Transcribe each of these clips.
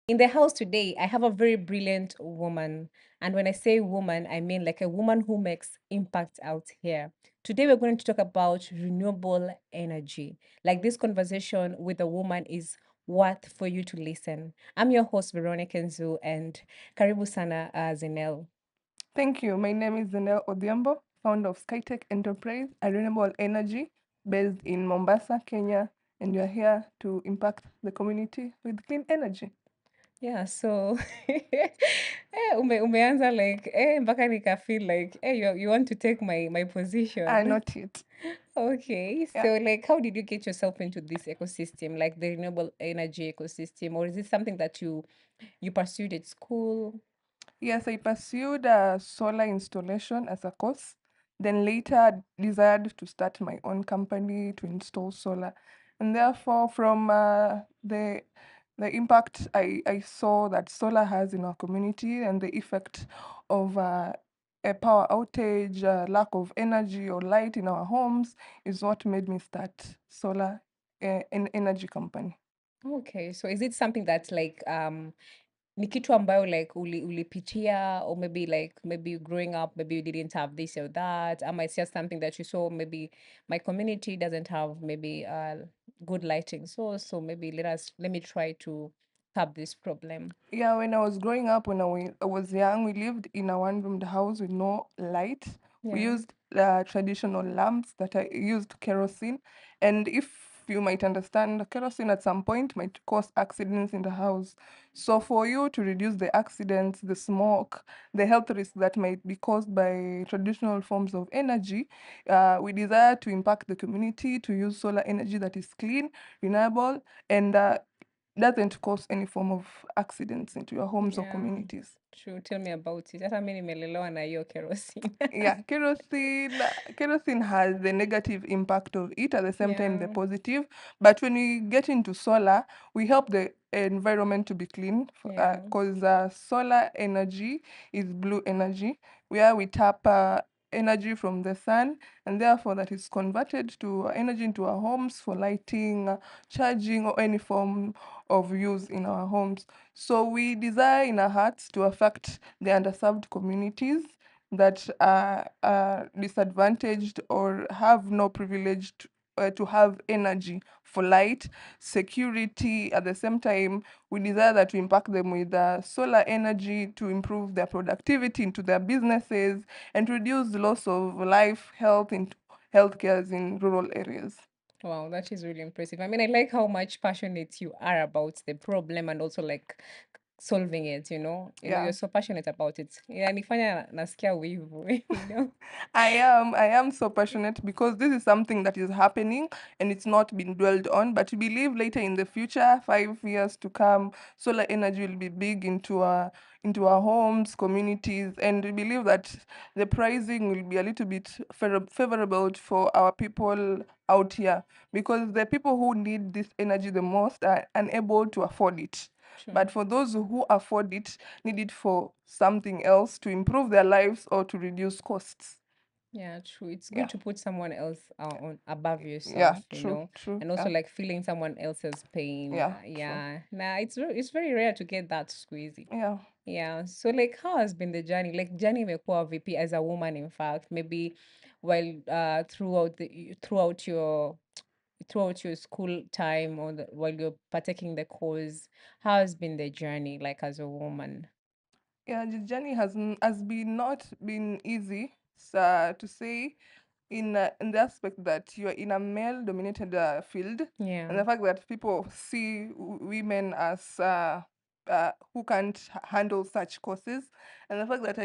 In the house today, I have a very brilliant woman. And when I say woman, I mean like a woman who makes impact out here. Today, we're going to talk about renewable energy. Like this conversation with a woman is worth for you to listen. I'm your host, Veronica Nzu, and Karibu Sana Zennelle. Thank you. My name is Zennelle Odhiambo, founder of Skytech Enterprise, a renewable energy based in Mombasa, Kenya, and we are here to impact the community with clean energy. Yeah, so umeanza like mpaka nika feel like you want to take my position. Not yet. Okay, Yeah. so like how did you get yourself into this ecosystem, like the renewable energy ecosystem, or is it something that you pursued at school? Yes, I pursued solar installation as a course, then later desired to start my own company to install solar. And therefore, from the impact I saw that solar has in our community and the effect of a power outage, lack of energy or light in our homes is what made me start solar an energy company. Okay, so is it something that's like ni kitu ambayo like ulipitia, or maybe like maybe growing up maybe you didn't have this or that, it's just something that you saw, maybe my community doesn't have maybe good lighting, so maybe let me try to have this problem. Yeah, when I was growing up, when I was young, we lived in a one-roomed house with no light. We Yeah. used traditional lamps that I used kerosene. And if you might understand, kerosene at some point might cause accidents in the house. So for you to reduce the accidents, the smoke, the health risks that might be caused by traditional forms of energy, we desire to impact the community to use solar energy that is clean, reliable, and doesn't cause any form of accidents into your homes or Yeah, communities. true, tell me about it. Hata mi nimelelewa na hiyo kerosene. Yeah, kerosene has the negative impact of it, at the same time the Yeah. positive. But when we get into solar, we help the environment to be clean Yeah. because solar energy is blue energy, where we tap energy from the sun, and therefore that is converted to energy into our homes for lighting, charging, or any form of use in our homes. So we desire in our hearts to affect the underserved communities that are disadvantaged or have no privilege to have energy for light, security. At the same time, we desire that to impact them with solar energy to improve their productivity into their businesses and reduce the loss of life, health, and healthcare in rural areas. Wow, that is really impressive. I mean, I like how much passionate you are about the problem and also like solving it, you know. You're Yeah. so passionate about it. Yeah, nifanya nasikia wivu, you know. I am so passionate because this is something that is happening and it's not been dwelled on. But we believe later in the future, 5 years to come, solar energy will be big into our homes, communities, and we believe that the pricing will be a little bit favorable for our people out here because the people who need this energy the most are unable to afford it. True. But for those who afford it, need it for something else to improve their lives or to reduce costs. Yeah, true. It's good Yeah. to put someone else on above Yeah, yourself, you true, know, true. and also Yeah, like feeling someone else's pain. yeah, true. Yeah, nah, it's very rare to get that squeezy. Yeah. Yeah. So like how has been the journey? Like journey imekuwa VP as a woman, in fact, maybe while throughout your school time or while you're partaking the course, how has been the journey like as a woman? Yeah, the journey has been not been easy, to say, in the aspect that you are in a male dominated field, and Yeah. the fact that people see women as who can't handle such courses, and the fact that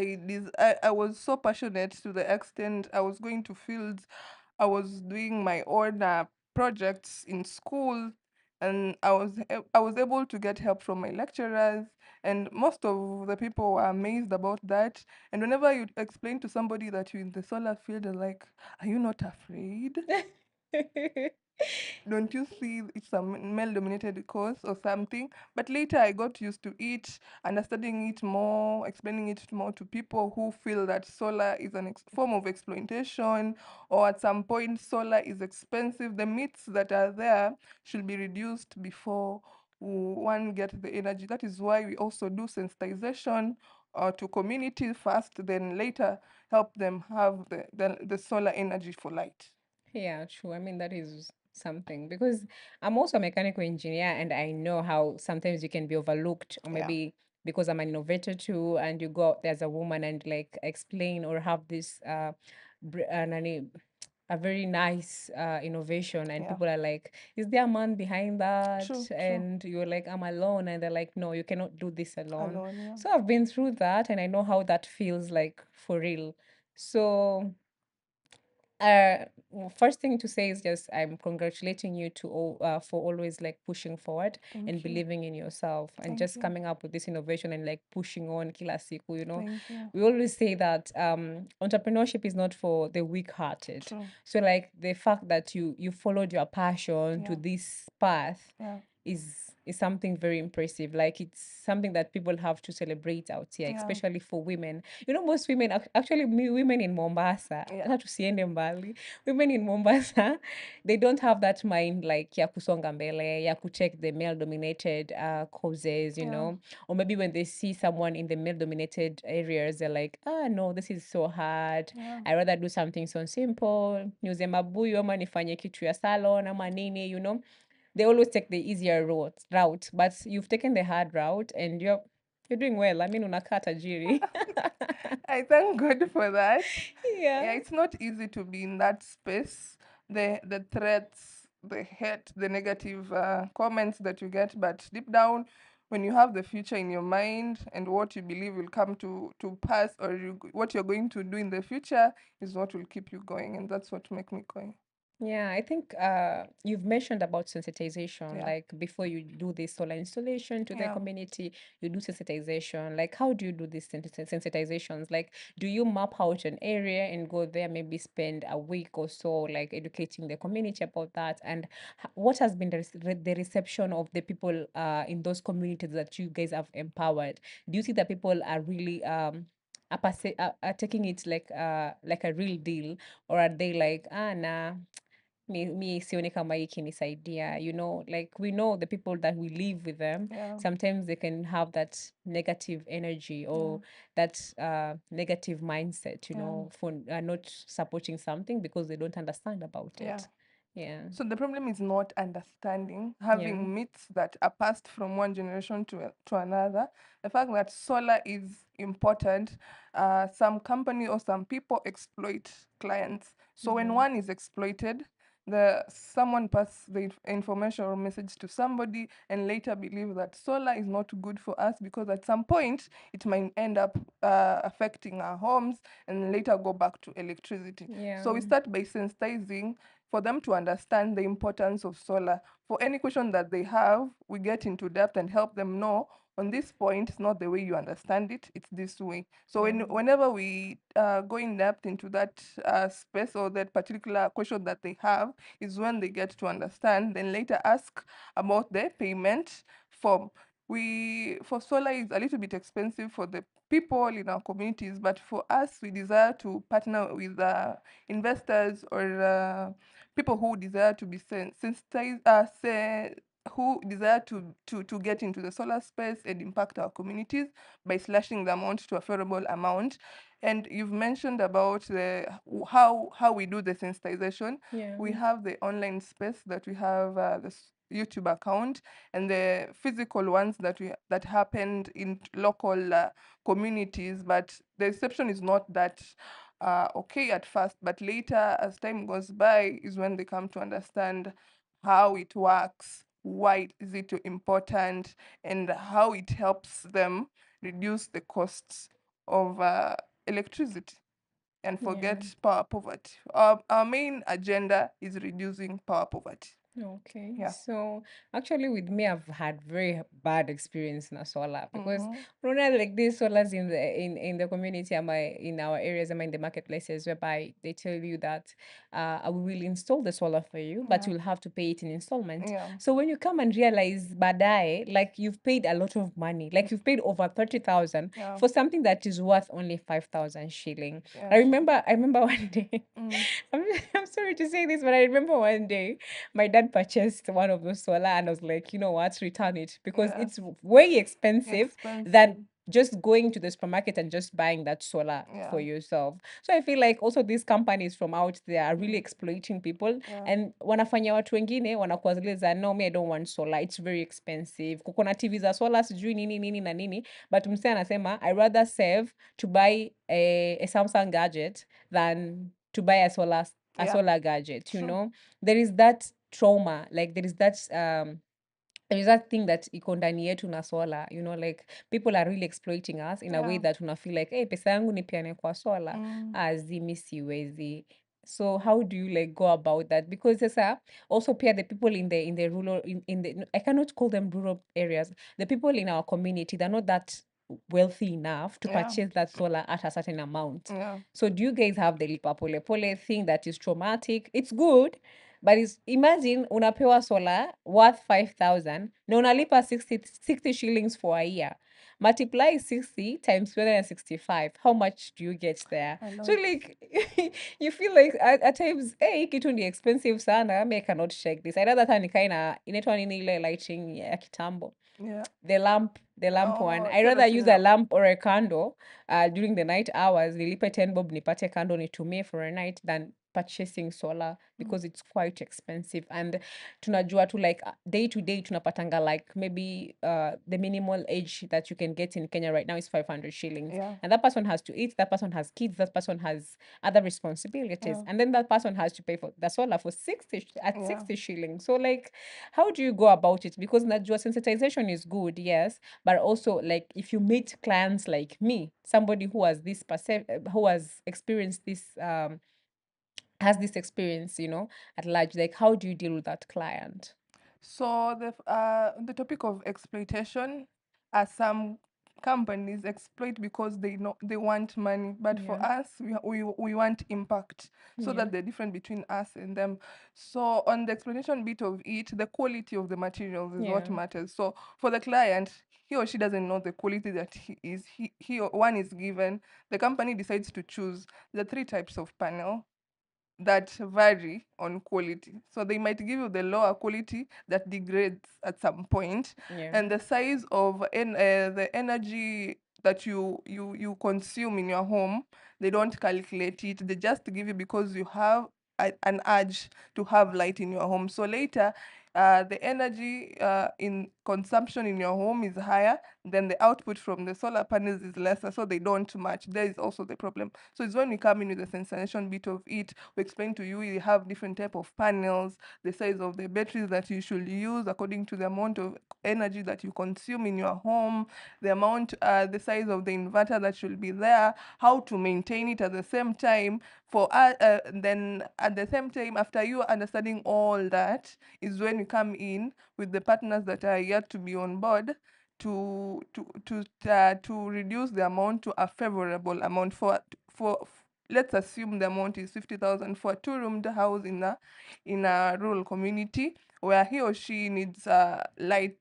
I was so passionate to the extent I was going to fields, I was doing my own projects in school, and I was able to get help from my lecturers, and most of the people were amazed about that. And whenever you explain to somebody that you're in the solar field, they're like, "Are you not afraid? Don't you see it's a male-dominated course or something?" But later I got used to it, understanding it more, explaining it more to people who feel that solar is an form of exploitation, or at some point solar is expensive. The myths that are there should be reduced before one get the energy. That is why we also do sensitization to community first, then later help them have the solar energy for light. Yeah, true. I mean, that is something because I'm also a mechanical engineer and I know how sometimes you can be overlooked, or Yeah, maybe because I'm an innovator too, and you go out there as a woman and like explain or have this nani, a very nice innovation, and yeah, people are like, is there a man behind that? true, true. And you're like, I'm alone, and they're like, no, you cannot do this alone. Alone, yeah. So I've been through that and I know how that feels like for real. So first thing to say is just I'm congratulating you to all for always like pushing forward and Thank you, believing in yourself and thank just you, coming up with this innovation and like pushing on kila siku, you know. thank you. We always say that entrepreneurship is not for the weak-hearted. True, So like the fact that you followed your passion to yeah, this path yeah, is something very impressive. Like it's something that people have to celebrate out here, yeah, especially for women. You know, most women actually women in Mombasa, yeah, hata tusiende mbali, women in Mombasa, they don't have that mind like ya kusonga mbele, ya kucheck the male dominated causes, you yeah, know, or maybe when they see someone in the male dominated areas, they're like, ah, no, this is so hard. yeah, I rather do something so simple, niuze mabuyu ama nifanye kitu ya salon ama nini, you know. They always take the easier route, but you've taken the hard route and you're doing well. I mean, unakaa tajiri. I thank God for that. Yeah. Yeah, it's not easy to be in that space. The threats, the hate, the negative comments that you get, but deep down, when you have the future in your mind and what you believe will come to pass, or what you're going to do in the future is what will keep you going, and that's what make me going. Yeah, I think you've mentioned about sensitization. Yeah, Like before you do this solar installation to the yeah, community, you do sensitization. Like how do you do these sensitizations? Like do you map out an area and go there, maybe spend a week or so, like educating the community about that? And what has been the reception of the people in those communities that you guys have empowered? Do you see that people are really are taking it like a real deal, or are they like, ah, nah, mi sioni kama hii ikinisaidia, you know, like we know the people that we live with them, yeah, sometimes they can have that negative energy yeah, or that negative mindset, you yeah, know, for not supporting something because they don't understand about yeah. it. Yeah. So the problem is not understanding, Yeah. having myths that are passed from one generation to another. The fact that solar is important, some company or some people exploit clients. So when Yeah. one is exploited, the someone pass the information or message to somebody and later believe that solar is not good for us because at some point it might end up affecting our homes and later go back to electricity. So Yeah. we start by sensitizing for them to understand the importance of solar. For any question that they have, we get into depth and help them know on this point, it's not the way you understand it, it's this way. So Yeah. whenever we go in depth into that space or that particular question that they have, is when they get to understand, then later ask about the payment form. For solar is a little bit expensive for the people in our communities, but for us, we desire to partner with investors or people who desire to be sensitized, who desire to get into the solar space and impact our communities by slashing the amount to a favorable amount. And you've mentioned about how we do the sensitization. Yeah. We have the online space that we have the YouTube account and the physical ones that happened in local communities, but the reception is not that okay at first, but later, as time goes by, is when they come to understand how it works, why is it important, and how it helps them reduce the costs of electricity and Yeah. forget power poverty. Our main agenda is reducing power poverty. Okay, Yeah. so actually with me, I've had very bad experience in a solar because Mm-hmm. Rona, like these solars in the community, am I in our areas, am I in the marketplaces whereby they tell you that we will install the solar for you, but Yeah. you'll have to pay it in installment. Yeah. So when you come and realize badaye, like you've paid a lot of money, like you've paid over 30,000 Yeah. for something that is worth only 5,000 shilling. Yeah. I True. remember, I remember one day. Mm. I'm, I'm sorry to say this, but I remember one day my dad friend purchased one of those solar and I was like, you know what, return it because Yeah. it's way expensive than Expensive. just going to the supermarket and just buying that solar Yeah. for yourself. So I feel like also these companies from out there are really Mm. exploiting people Yeah. and wanafanya watu wengine wanakuwa zile za no me I don't want solar, it's very expensive. Kuko na TV za solar sijui nini nini na nini, but msee anasema I rather save to buy a Samsung gadget than to buy a Yeah. solar gadget, you True. know. There is that trauma, like there is that thing that iko ndani yetu na solar, you know, like people are really exploiting us in a way Yeah. that una feel like, hey, pesa yangu nipeane kwa solar, Mm. azimi siwezi. So how do you like go about that? Because sasa also pia the people in the rural in the I cannot call them rural areas. The people in our community, they're not that wealthy enough to Yeah. purchase that solar at a certain amount. Yeah. So do you guys have the lipa pole pole thing that is traumatic? It's good, but it's, imagine unapewa solar worth 5,000 na unalipa 60 shillings for a year. Multiply 60 times 365. How much do you get there? A So lot. like you feel like at times, hey, kitu ni expensive sana. I cannot check this. I rather hata nikae na inaitwa nini ile lighting ya kitambo. Yeah. The lamp one. Oh, I rather kerosene use a lamp. lamp or a candle during the night hours. Nilipe 10 bob nipate candle nitumie for a night than purchasing solar Mm. because it's quite expensive. And tunajua tu like day to day tunapatanga like maybe the minimal age that you can get in Kenya right now is 500 shillings. Yeah. And that person has to eat, that person has kids, that person has other responsibilities. Yeah. And then that person has to pay for the solar for at Yeah. 60 shillings. So like how do you go about it? Because najua sensitization is good, yes, but also like if you meet clients like me, somebody who has who has experienced this has this experience, you know, at large, like how do you deal with that client? So the topic of exploitation, some companies exploit because they know they want money, but for Yeah, us we want impact. So yeah, that the difference between us and them. So on the exploitation bit of it, the quality of the materials is what yeah, matters. So for the client, he or she doesn't know the quality that he or one is given. The company decides to choose the three types of panel that vary on quality. So they might give you the lower quality that degrades at some point, yeah, and the size of the energy that you consume in your home, they don't calculate it. They just give you because you have an urge to have light in your home. So later, the energy in consumption in your home is higher, then the output from the solar panels is lesser, so they don't match. There is also the problem. So it's when we come in with the sensation bit of it, we explain to you you have different type of panels, the size of the batteries that you should use according to the amount of energy that you consume in your home, the size of the inverter that should be there, how to maintain it at the same time. Then at the same time, after you understanding all that, is when you come in with the partners that are yet to be on board to reduce the amount to a favorable amount for let's assume the amount is 50,000 for a two-roomed house in a rural community where he or she needs light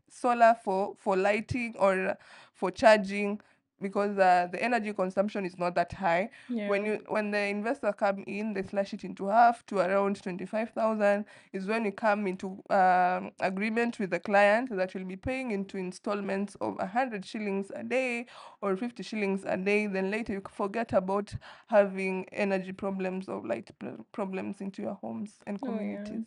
solar for lighting or for charging, because the energy consumption is not that high. yeah. When the investor come in, they slash it into half to around 25,000, is when you come into agreement with the client that will be paying into installments of 100 shillings a day or 50 shillings a day. Then later you forget about having energy problems or problems into your homes and Oh yeah. communities.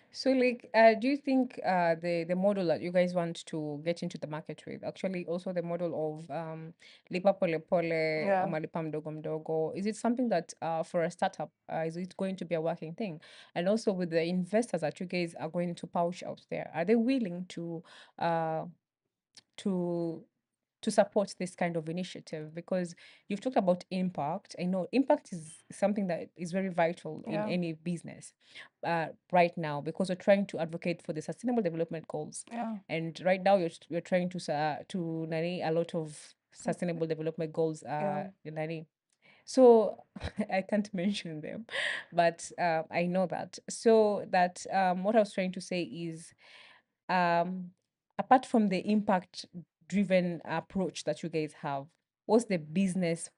So, like, do you think the model that you guys want to get into the market with, actually also the model of lipa pole pole Yeah. ama lipa mdogo mdogo, is it something that for a startup is it going to be a working thing? And also with the investors that you guys are going to pouch out there, are they willing uh to support this kind of initiative? Because you've talked about impact. I know impact is something that is very vital in Yeah. any business right now, because we're trying to advocate for the sustainable development goals. Yeah. And right now you're trying to nani a lot of Sus- sustainable development goals yeah. nani. So I can't mention them, but I know that. So that what I was trying to say is um, apart from the impact driven approach that you guys have, what's the business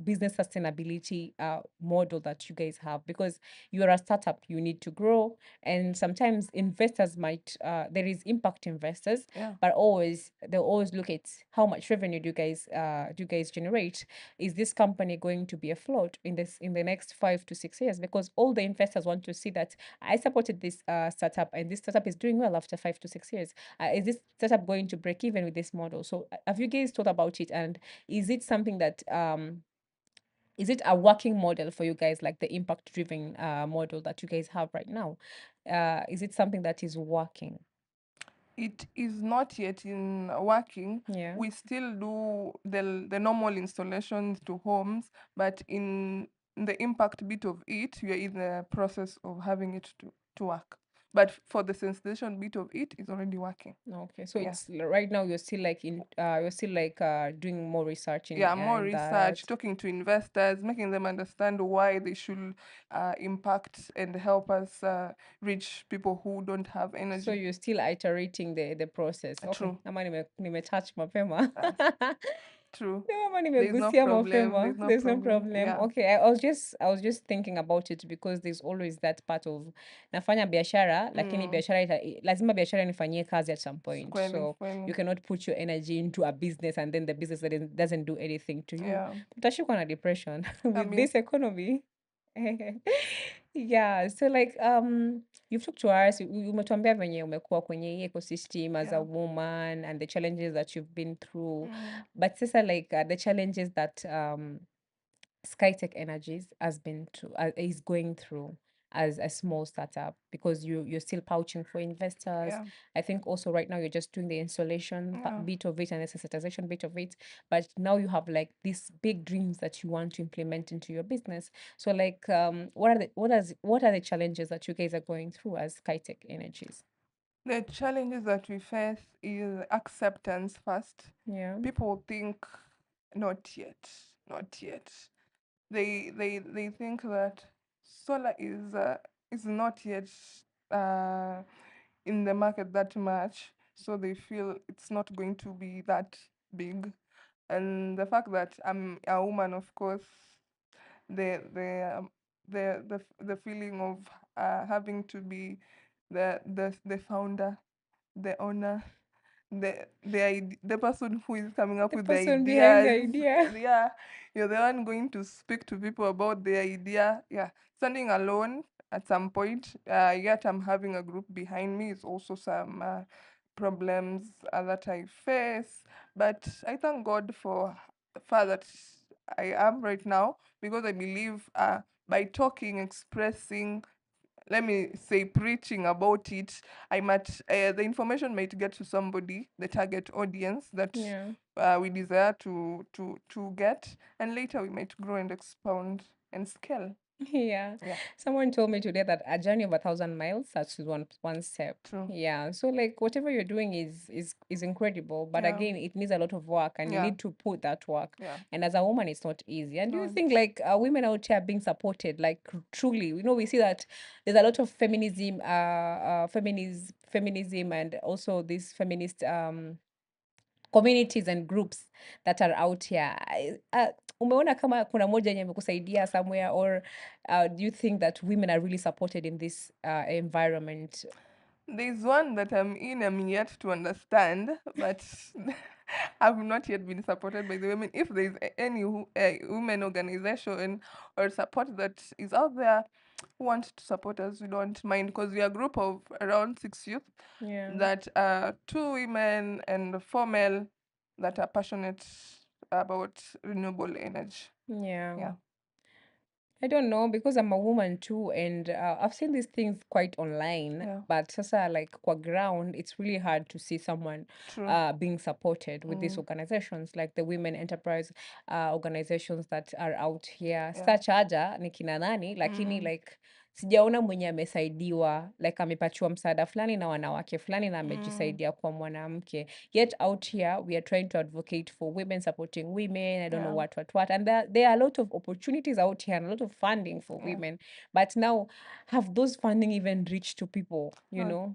business sustainability model that you guys have? Because you are a startup, you need to grow, and sometimes investors might there is impact investors, Yeah. but always they'll always look at how much revenue do you guys generate. Is this company going to be afloat in the next 5 to 6 years? Because all the investors want to see that I supported this startup, and this startup is doing well after 5 to 6 years. Is this startup going to break even with this model? So have you guys thought about it, and is it something that is it a working model for you guys, like the impact driven model that you guys have right now? Is it something that is working? It is not yet in working. Yeah. We still do the normal installations to homes, but in the impact bit of it, we are in the process of having it to work. But for the sensation bit of it, it's already working. Okay, so Yeah. right now you're still like you're still like doing more research Yeah, more in research, that. talking to investors, making them understand why they should impact and help us reach people who don't have So energy. you're still iterating the process. Okay, True. ama touch mapema. Uh, true. Kama There's no nimegusia problem. mapema, There's no there's no problem. problem. Yeah. Okay, I was just thinking about it because there's always that part of nafanya biashara, lakini Mm. lazima biashara nifanyie kazi at some point. Kweli, So you kweli. cannot put your energy into a business and then the business doesn't do anything to you. Yeah. Utashikwa na depression I with mean, this economy. Yeah, so like you've talked to us, umetuambia venye umekuwa kwenye hii ecosystem as a yeah. woman and the challenges that you've been through. Mm. But sasa like the challenges that Skytech Energies is going through as a small startup, because you're still pouching for investors. Yeah. I think also right now you're just doing the installation Yeah. bit of it and the sensitization bit of it, but now you have like these big dreams that you want to implement into your business. So like what are the challenges that you guys are going through as Skytech Energies? The challenges that we face is acceptance first. Yeah. People think not yet, not yet. They think that solar is not yet uh, in the market that much, so they feel it's not going to be that big. And the fact that I'm a woman, of course, the the um, the feeling of having to be the founder, the owner, the person who is coming up The with the person behind the ideas. idea. Yeah, you're the one going to speak to people about the idea. Yeah, standing alone at some point, yet I'm having a group behind me is also some problems that I face. But I thank God for the fact that I am right now, because I believe by talking, expressing, let me say preaching about it, I might the information might get to somebody, the target audience that Yeah. we desire to get, and later we might grow and expound and scale. Yeah. Yeah, Someone told me today that a journey of 1,000 miles starts with one step. true. Yeah. So like whatever you're doing is incredible. But Yeah, again, it needs a lot of work and you yeah, need to put that work. yeah. And as a woman, it's not easy. And do you No, think like women out here being supported, like truly, we see that there's a lot of feminism and also this feminist communities and groups that are out here. Umeona kama kuna moja yenye imekusaidia somewhere, or do you think that women are really supported in this environment? there's one that I'm yet to understand, but I've not yet been supported by the women. If there's any women organization or support that is out there who want to support us, we don't mind, because we are a group of around 6 youth Yeah. that are 2 women and 4 male that are passionate about renewable energy. Yeah. Yeah, I don't know because I'm a woman too, and I've seen these things quite online. yeah, But sasa, like kwa ground, it's really hard to see someone true. being supported with these Mm, organizations, like the women enterprise organizations that are out here. yeah. Stachaja ni kina nani, lakini Mm, like sijaona mwenye amesaidiwa, like amepatiwa msaada fulani na wanawake fulani na mm, amejisaidia kwa mwanamke. Yet out here, we are trying to advocate for women supporting women. I don't know yeah, what. And there are a lot of opportunities out here and a lot of funding for yeah. women. But now, have those funding even reached to people, you No, know?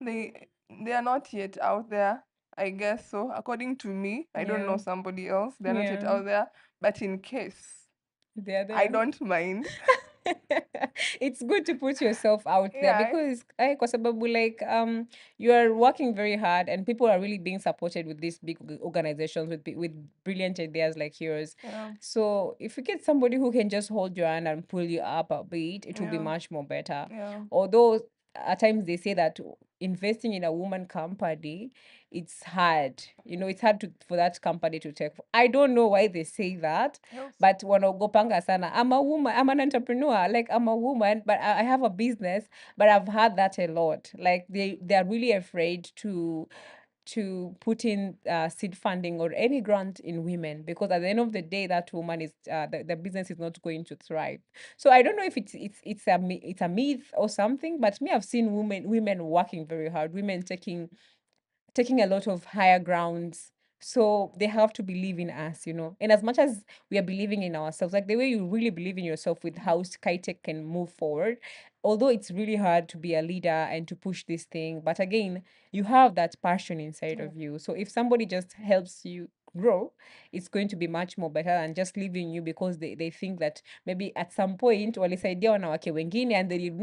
they are not yet out there. I guess so. According to me, I don't know Yeah. somebody else. They're not yet Yeah. out there. But in case, They're I there. don't mind. It's good to put yourself out there Yeah. because kwa sababu like you are working very hard and people are really being supported with these big organizations with brilliant ideas like yours. Yeah. So if you get somebody who can just hold your hand and pull you up a bit, it will be Yeah. much more better. Yeah. Although at times they say that investing in a woman company, it's hard. You know, it's hard for that company to take. I don't know why they say that, Yes. but wanaogopanga sana. I'm a woman, I'm an entrepreneur, like I'm a woman, but I have a business, but I've had that a lot. Like they're really afraid to put in seed funding or any grant in women because at the end of the day that woman is the business is not going to thrive. So I don't know if it's a myth or something, but me, I've seen women working very hard, women taking a lot of higher grounds. So they have to believe in us, you know. And as much as we are believing in ourselves, like the way you really believe in yourself with how SkyTech can move forward, although it's really hard to be a leader and to push this thing, but again, you have that passion inside Yeah. of you. So if somebody just helps you grow, it's going to be much more better than just leaving you because they think that maybe at some point walisaidia wanawake wengine and they did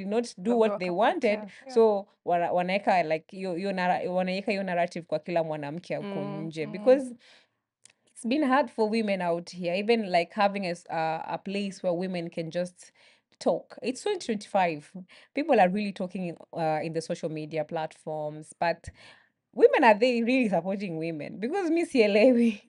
not do Labda what they wanted, wakapotea. Yeah. so wanaweka like wanaweka hiyo narrative kwa kila mwanamke huko Mm, nje mm. because it's been hard for women out here, even like having a place where women can just talk. It's 2025. People are really talking in the social media platforms, but women, are they really supporting women? Because mi sielewi.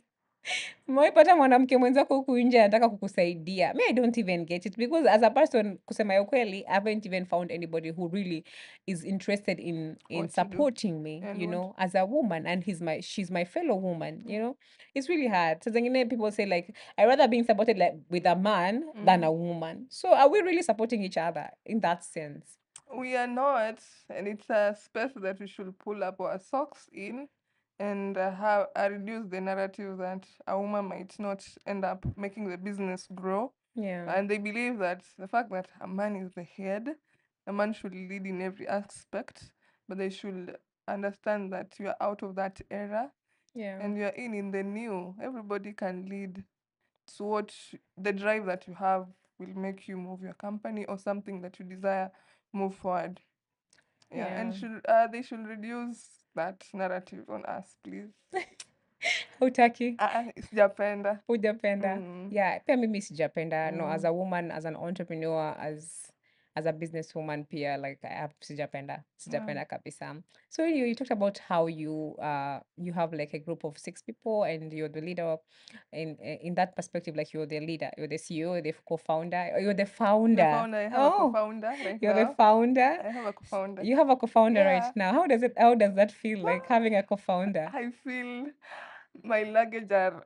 Umewaipata mwanamke mwenzako huku nje anataka kukusaidia. Me, I don't even get it because as a person, kusema ya ukweli, I haven't even found anybody who really is interested in What to do supporting me, and you what. know, as a woman, and she's my fellow woman, you Yeah. know. It's really hard. So then people say like, I rather being supported like with a man than a Mm. woman. So are we really supporting each other in that sense? We are not, and it's a space that we should pull up our socks in and have reduce the narrative that a woman might not end up making the business grow. Yeah. And they believe that the fact that a man is the head, a man should lead in every aspect, but they should understand that you are out of that era Yeah. and you are in the new. Everybody can lead. So what the drive that you have will make you move your company or something that you desire move forward. Yeah, and Yeah. they should reduce that narrative on us, please. Hutaki? Sijapenda. Hujapenda. Mm, Yeah, pia mimi sijapenda. No, as mm, a woman, as an entrepreneur, as a businesswoman pia, like I have sijapenda. yeah. Sijapenda kabisa. So you talked about how you have like a group of 6 people and you're the leader in that perspective, like you're the leader, you're the CEO, you're the co-founder, or you're the The founder. founder, I have a Oh, co-founder right you're the now. founder. I have a co-founder. You have a co-founder right Yeah. now. How does that feel like having a co-founder? I feel my luggage are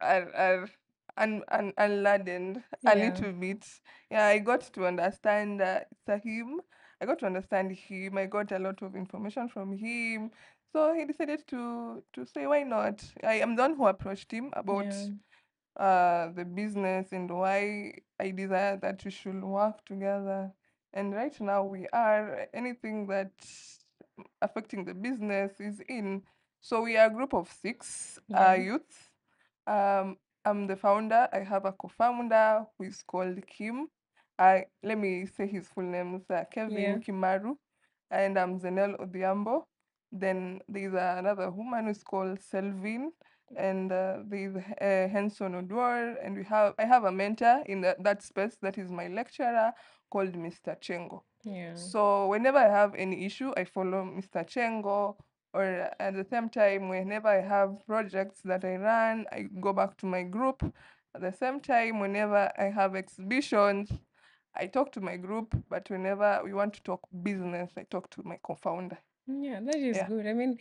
unladen a Yeah. little bit. Yeah, I got to understand him. I got to understand him. I got a lot of information from him. So he decided to say, why not? I am the one who approached him about Yeah. the business and why I desire that we should work together. And right now we are. Anything that affecting the business is in. So we are a group of 6 Yeah. youths. I'm the founder. I have a co-founder who is called Kim. Let me say his full names: Yeah. Kevin Kimaru, and I'm Zennelle Odhiambo. Then there's another woman who's called Selvin, and there's Henson Odwar, and I have a mentor in that space that is my lecturer called Mr. Chengo. Yeah. So whenever I have any issue, I follow Mr. Chengo, or at the same time, whenever I have projects that I run, I go back to my group. At the same time, whenever I have exhibitions, I talk to my group, but whenever we want to talk business, I talk to my co-founder. Yeah, that is Yeah. good. I mean,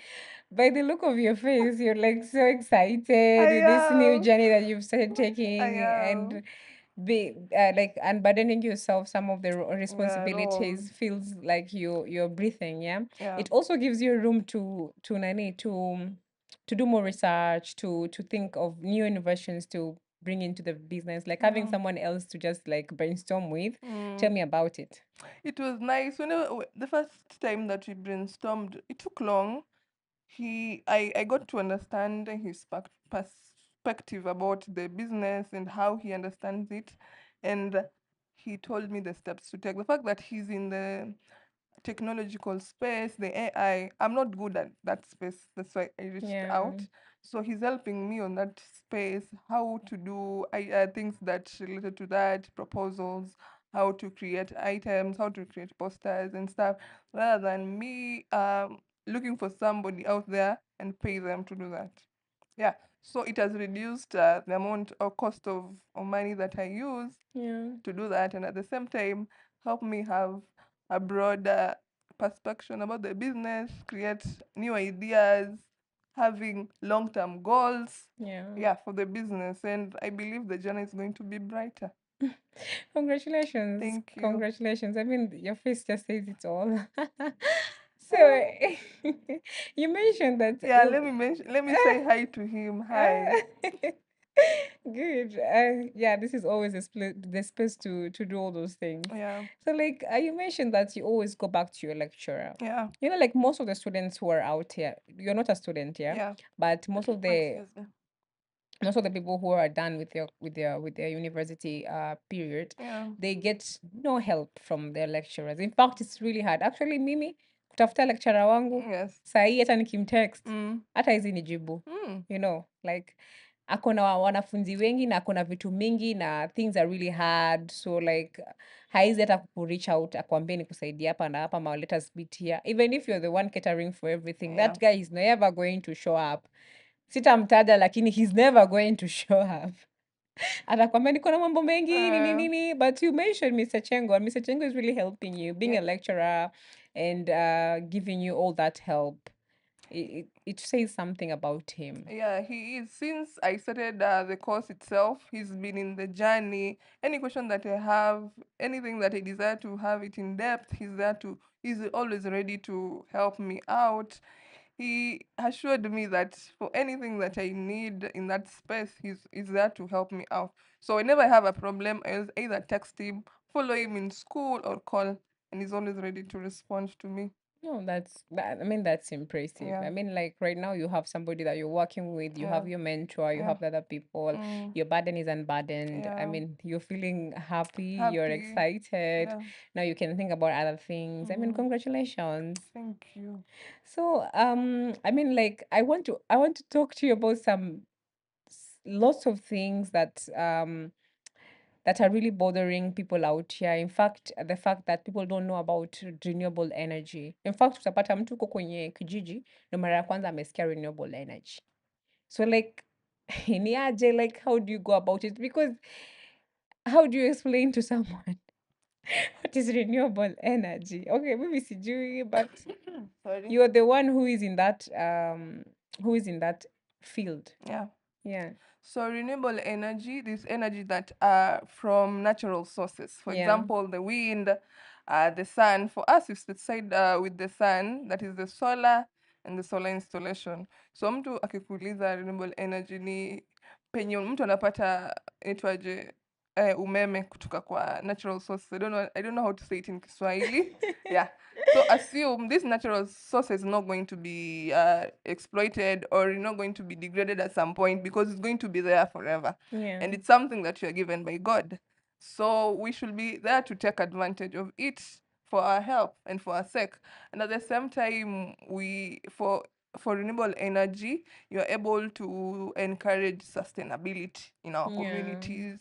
by the look of your face, you're like so I excited with this new am. journey that you've started I taking am. and be like unburdening yourself some of the Yeah, responsibilities roles. feels like you're breathing, yeah. Yeah. It also gives you room to nani to do more research, to think of new innovations to bring into the business, like having Yeah. someone else to just like brainstorm with. Tell Mm. me about it. It was nice. The first time that we brainstormed, it took long, I got to understand his perspective about the business and how he understands it, and he told me the steps to take. The fact that he's in the technological space, the AI, I'm not good at that space. That's why I reached Yeah. out. So he's helping me on that space, how to do things that related to that, proposals, how to create items, how to create posters and stuff, rather than me looking for somebody out there and pay them to do that. Yeah. So it has reduced the amount or cost of money that I use Yeah. to do that, and at the same time help me have a broader perspective about the business, create new ideas, having long-term goals, Yeah. yeah, for the business. And I believe the journey is going to be brighter. Congratulations. Thank you. Congratulations. I mean, your face just says it all. So Uh, you mentioned that yeah, let me say hi to him. Hi. Ah, good. Yeah, this is always the space to do all those things. Yeah, So, like, you mentioned that you always go back to your lecturer. yeah, You know, like most of the students who are out here, you're not a student, yeah, yeah. but most of the Excuse me. most of the people who are done with their university period, Yeah. they get no help from their lecturers. In fact, it's really hard. Actually, mimi kutafuta lecturer wangu Yes. sahii hata nikimtext Mm. hata hizi nijibu, Mm. you know, like ako na wanafunzi wengi na ako na vitu mingi na things are really hard, so like haizi hata kureach out akwambie nikusaidia hapa na hapa ma let us meet here, even if you're the one catering for everything, Yeah. that guy is never going to show up. Sitamtaja lakini he's never going to show up. Atakwambia niko na mambo mengi nini Uh, nini, but you mentioned Mr. Chengo, and Mr. Chengo is really helping you, being yeah. a lecturer and giving you all that help. It says something about him. Yeah, he is. Since I started the course itself, he's been in the journey. Any question that I have, anything that I desire to have it in depth, he's always ready to help me out. He assured me that for anything that I need in that space, he's there to help me out. So whenever I have a problem, I'll either text him, follow him in school, or call, and he's always ready to respond to me. No, I mean, that's impressive. Yeah, I mean, like right now you have somebody that you're working with, you yeah, have your mentor, you yeah, have the other people, mm, your burden is unburdened. I yeah. mean, you're feeling happy, you're Happy. excited. Yeah. Now you can think about other things. I mean, Mm-hmm. congratulations. Thank you. So, I mean, like I want to talk to you about some lots of things that are really bothering people out here. In fact, the fact that people don't know about renewable energy. In fact, utapata mtu uko kwenye kijiji ndo mara ya kwanza amesikia renewable energy. So like ni aje, like how do you go about it? Because how do you explain to someone what is renewable energy? Okay, maybe sijui, but Sorry. you're the one who is in that field. Yeah. Yeah. So renewable energy, this energy that are from natural sources. For Yeah. example, the wind, the sun. For us, we decide with the sun, that is the solar and the solar installation. So mtu akikuuliza renewable energy ni penye mtu anapata itwaje umeme kutoka kwa natural sources. I don't know how to say it in Kiswahili. Yeah. So assume this natural source is not going to be exploited or not going to be degraded at some point because it's going to be there forever. Yeah. And it's something that you are given by God. So we should be there to take advantage of it for our help and for our sake. And at the same time, for renewable energy, you're able to encourage sustainability in our Yeah. communities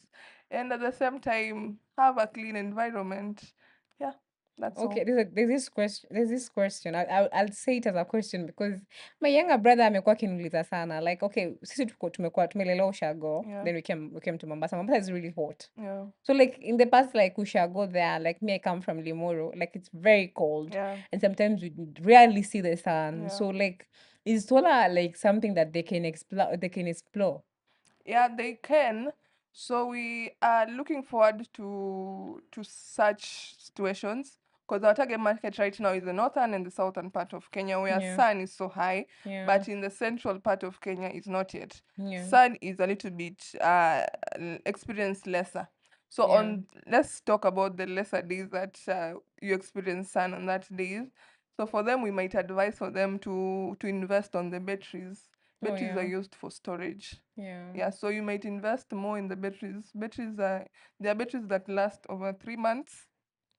and at the same time have a clean environment. Yeah, that's Okay, all. there's this question. There's this question. I'll say it as a question because my younger brother amekuwa akiniuliza sana. Like, okay, sisi tumekuwa tumelelewa Ushago, Yeah, then we came to Mombasa. Mombasa is really hot. yeah, So like in the past, like Ushago there, like me, I come from Limuru, like it's very cold, yeah, and sometimes we rarely see the sun. yeah. So like, is solar like something that they can explore? They can explore. Yeah, they can. So we are looking forward to such situations because our target market right now is the northern and the southern part of Kenya where Yeah, sun is so high, yeah, but in the central part of Kenya is not yet. yeah, Sun is a little bit experience lesser. So yeah, on let's talk about the lesser days that you experience sun on that days. So for them, we might advise for them to invest on the batteries. Oh Batteries are yeah. used for storage. Yeah. Yeah, so you might invest more in the batteries. Batteries are There are batteries that last over 3 months.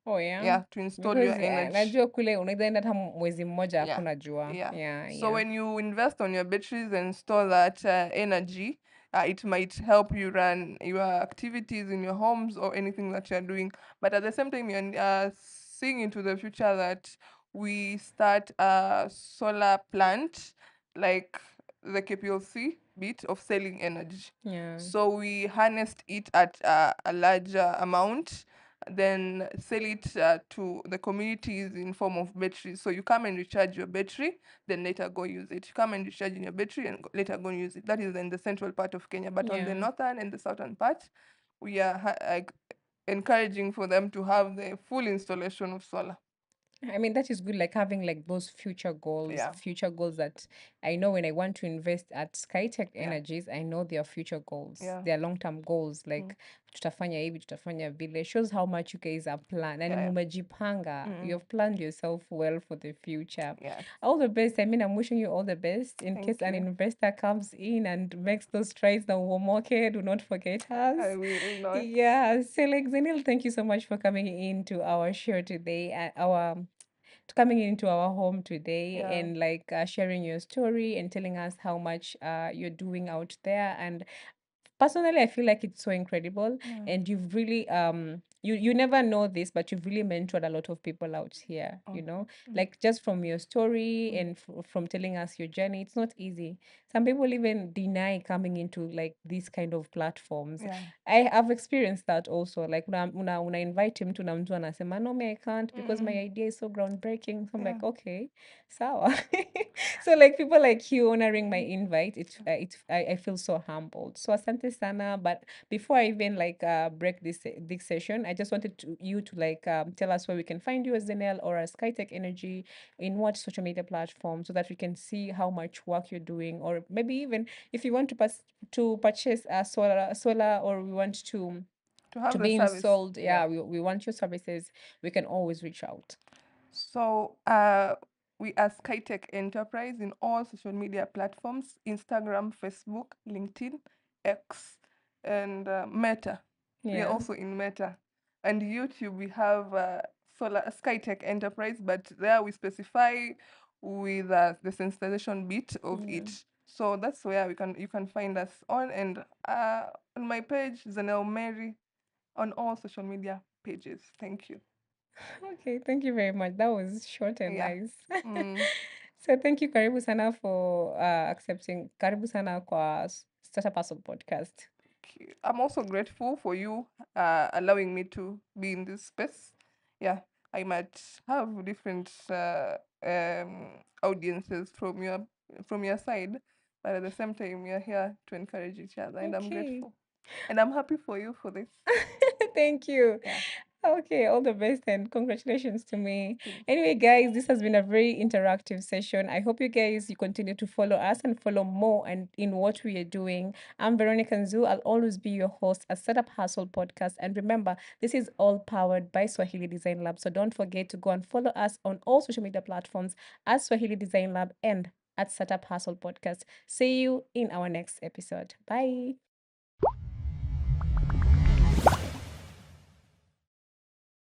Oh yeah. Yeah, to install your Because energy. najua kule unaweza enda hata mwezi mmoja Yeah, hakuna jua. yeah. Yeah, So yeah. when you invest on your batteries and store that energy, it might help you run your activities in your homes or anything that you're doing. But at the same time, you're seeing into the future that we start a solar plant, like the KPLC bit of selling energy. Yeah. So we harnessed it at a larger amount, then sell it to the communities in form of batteries. So you come and recharge your battery, then later go use it. You come and recharge in your battery and later go and use it. That is in the central part of Kenya. But on the Yeah. northern and the southern part, we are like encouraging for them to have the full installation of solar. I mean, that is good, like having like those Yeah, future goals that I know when I want to invest at Skytech yeah, Energies, I know their future goals, yeah. their long-term goals, Mm. like tutafanya hivi, tutafanya vile. Shows how much you guys are planned. And Yeah, yeah. mumejipanga, Mm-mm. you've planned yourself well for the future. Yes. All the best. I mean, I'm wishing you all the best in case Thank an you. investor comes in and makes those strides that will market. Do not forget I us. will not. Yeah. So, like, Zennelle, thank you so much for coming into our show today, our coming into our home today Yeah. and like sharing your story and telling us how much you're doing out there. And personally, I feel like it's so incredible, Yeah. and you've really you never know this, but you've really mentored a lot of people out here, Oh. Mm. like just from your story Mm. and from telling us your journey. It's not easy. Some people even deny coming into like these kind of platforms. Yeah. I've experienced that also, like una invite him to na mtu anasema no me I can't because my Mm-mm. idea is so groundbreaking. So I'm Yeah. like, okay, sawa. So like people like you honoring my invite, I feel so humbled. So asante sana. But before I even like break this session, I just wanted you to like tell us where we can find you as Zennelle or as Skytech Energy, in what social media platform, so that we can see how much work you're doing, or maybe even if you want to purchase a solar, or we want To to have the be service. installed. Yeah. Yeah, we want your services. We can always reach out. So we are Skytech Enterprise in all social media platforms: Instagram, Facebook, LinkedIn, X, and Meta. We are Yeah. also in Meta. And YouTube, we have Solar Skytech Enterprise, but there we specify with the sensitization bit of Yeah. it. So that's where you can find us on, and on my page, Zennelle Mary, on all social media pages. Thank you. Okay, thank you very much. That was short and Yeah. nice. Mm. So thank you, karibu sana, for accepting. Karibu sana kwa Startup Hustle podcast. I'm also grateful for you allowing me to be in this space. Yeah, I might have different audiences from your side, but at the same time, we are here to encourage each other, and I'm Okay. grateful, and I'm happy for you for this. Thank you. Yeah, Okay, all the best and congratulations to me. thank you. Anyway, guys, this has been a very interactive session. I hope you continue to follow us and follow more and in what we are doing. I'm Veronica Nzu. I'll always be your host at Startup Hustle Podcast. And remember, this is all powered by Swahili Design Lab. So don't forget to go and follow us on all social media platforms at Swahili Design Lab and at Startup Hustle Podcast. See you in our next episode. Bye.